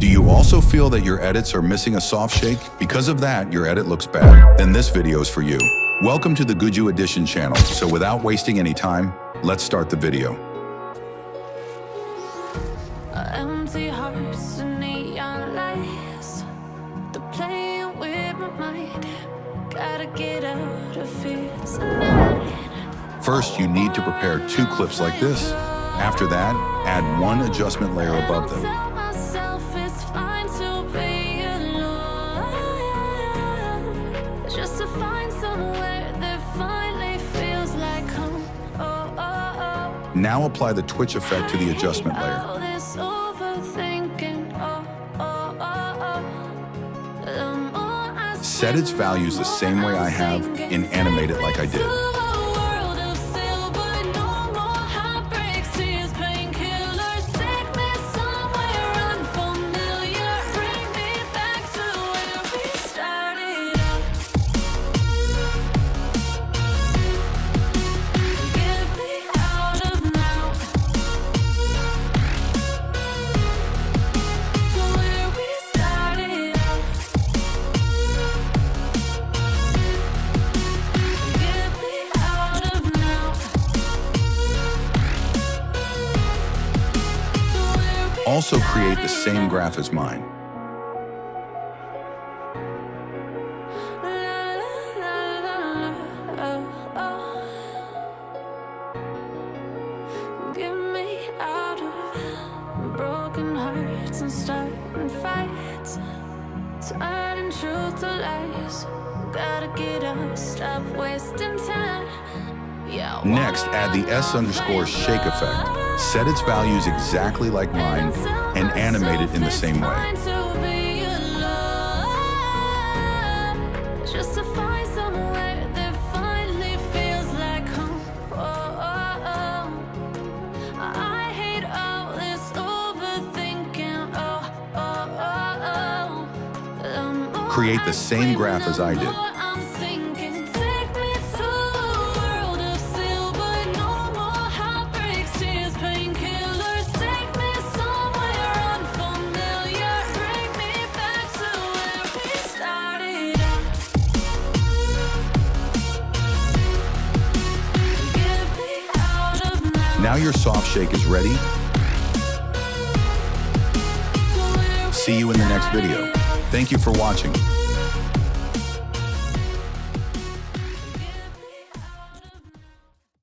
Do you also feel that your edits are missing a soft shake? Because of that, your edit looks bad? Then this video is for you. Welcome to the Guju Edition channel. So without wasting any time, let's start the video. Empty hearts and neon lights, they're playing with my mind. Gotta get out of here tonight. First, you need to prepare 2 clips like this. After that, add 1 adjustment layer above them. Tell myself it's fine to be alone, just to find somewhere that finally feels like home. Oh, oh, oh. Now apply the twitch effect to the adjustment layer. All this overthinking, oh, oh, oh, oh. The more I Set its values the same way I have and animate it like I did. Also create the same graph as mine. Get me out of broken hearts and starting fights, turning truth to lies. Gotta get up, stop wasting time. Yeah, Next, add the S_shake effect. Set its values exactly like mine and animate it in the same way. Just to find somewhere that finally feels like home. Oh, oh, oh. I hate all this overthinking. Oh, oh, oh, oh. Create the same graph as I did. I'm thinking, take me to a world of silver. No more heartbreaks, tears, painkillers. Take me somewhere unfamiliar. Bring me back to where we started out. Get me out of now. Now your soft shake is ready. See you in the next video. Thank you for watching.